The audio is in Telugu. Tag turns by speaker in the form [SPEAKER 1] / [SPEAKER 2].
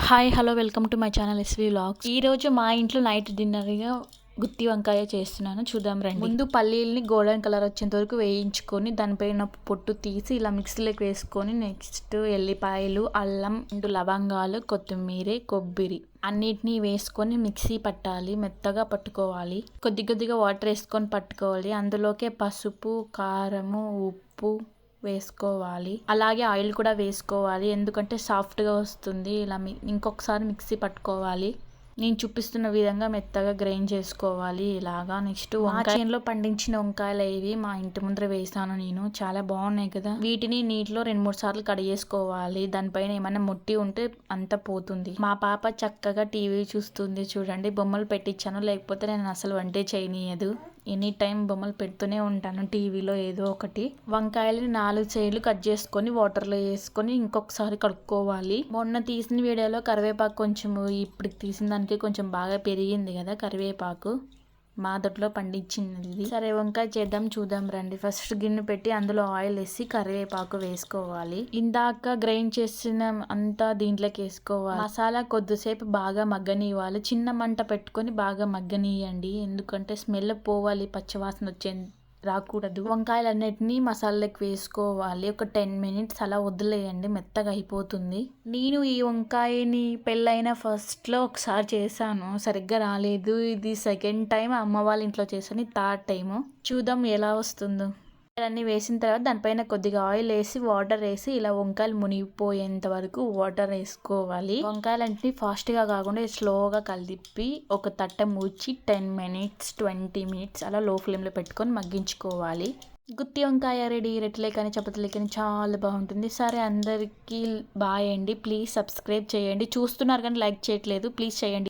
[SPEAKER 1] Hi hello welcome to my channel SV vlogs. ఈరోజు మా ఇంట్లో నైట్ డిన్నర్గా గుత్తి వంకాయ చేస్తున్నాను, చూద్దాం రండి. ముందు పల్లీల్ని గోల్డెన్ కలర్ వచ్చేంత వరకు వేయించుకొని దానిపైన పొట్టు తీసి ఇలా మిక్సీలోకి వేసుకొని నెక్స్ట్ ఎల్లిపాయలు, అల్లం, 2 లవంగాలు, కొత్తిమీర, కొబ్బరి అన్నిటినీ వేసుకొని మిక్సీ పట్టాలి, మెత్తగా పట్టుకోవాలి. కొద్ది కొద్దిగా వాటర్ వేసుకొని పట్టుకోవాలి. అందులోకే పసుపు, కారము, ఉప్పు వేసుకోవాలి. అలాగే ఆయిల్ కూడా వేసుకోవాలి, ఎందుకంటే సాఫ్ట్గా వస్తుంది. ఇలా ఇంకొకసారి మిక్సీ పట్టుకోవాలి. నేను చూపిస్తున్న విధంగా మెత్తగా గ్రైండ్ చేసుకోవాలి ఇలాగా. నెక్స్ట్ వంకాయలో పండించిన వంకాయలు ఇవి మా ఇంటి ముందర వేసాను నేను, చాలా బాగున్నాయి కదా. వీటిని నీటిలో 2-3 సార్లు కడిగేసుకోవాలి. దానిపైన ఏమైనా ముట్టి ఉంటే అంత పోతుంది. మా పాప చక్కగా టీవీ చూస్తుంది చూడండి. బొమ్మలు పెట్టించాను, లేకపోతే నేను అసలు వంటే చేయనీయదు. ఎనీ టైం బొమ్మలు పెడుతూనే ఉంటాను టీవీలో ఏదో ఒకటి. వంకాయలని 4 సైడ్లు కట్ చేసుకొని వాటర్లో వేసుకొని ఇంకొకసారి కడుక్కోవాలి. మొన్న తీసిన వీడియోలో కరివేపాకు కొంచెం ఇప్పుడు తీసిన దానికి కొంచెం బాగా పెరిగింది కదా కరివేపాకు. మా దొడ్లో పండించినది. సరే వంకాయ చేద్దాం, చూద్దాం రండి. ఫస్ట్ గిన్నె పెట్టి అందులో ఆయిల్ వేసి కరివేపాకు వేసుకోవాలి. ఇందాక గ్రైండ్ చేసిన అంతా దీంట్లోకి వేసుకోవాలి. మసాలా కొద్దిసేపు బాగా మగ్గనివ్వాలి. చిన్న మంట పెట్టుకొని బాగా మగ్గనియండి, ఎందుకంటే స్మెల్ పోవాలి, పచ్చివాసన రాకూడదు. వంకాయలన్నిటినీ మసాలాకి వేసుకోవాలి. ఒక 10 మినిట్స్ అలా వదిలేయండి, మెత్తగా అయిపోతుంది. నేను ఈ వంకాయని పెళ్ళైన ఫస్ట్లో ఒకసారి చేశాను, సరిగ్గా రాలేదు. ఇది సెకండ్ టైం అమ్మ వాళ్ళ ఇంట్లో చేశాను, థర్డ్ టైము. చూద్దాం ఎలా వస్తుందో. అన్నీ వేసిన తర్వాత దానిపైన కొద్దిగా ఆయిల్ వేసి వాటర్ వేసి ఇలా వంకాయలు మునిగిపోయేంత వరకు వాటర్ వేసుకోవాలి. వంకాయలన్నీ ఫాస్ట్గా కాకుండా స్లోగా కలిపి ఒక తట్ట మూచి 10 మినిట్స్ 20 మినిట్స్ అలా లో ఫ్లేమ్లో పెట్టుకొని మగ్గించుకోవాలి. గుత్తి వంకాయ రెడీ. రెట్లే కానీ చపాతీలే కానీ చాలా బాగుంటుంది. సరే అందరికీ బాయ్ అండి. ప్లీజ్ సబ్స్క్రైబ్ చేయండి. చూస్తున్నారు కానీ లైక్ చేయట్లేదు, ప్లీజ్ చేయండి.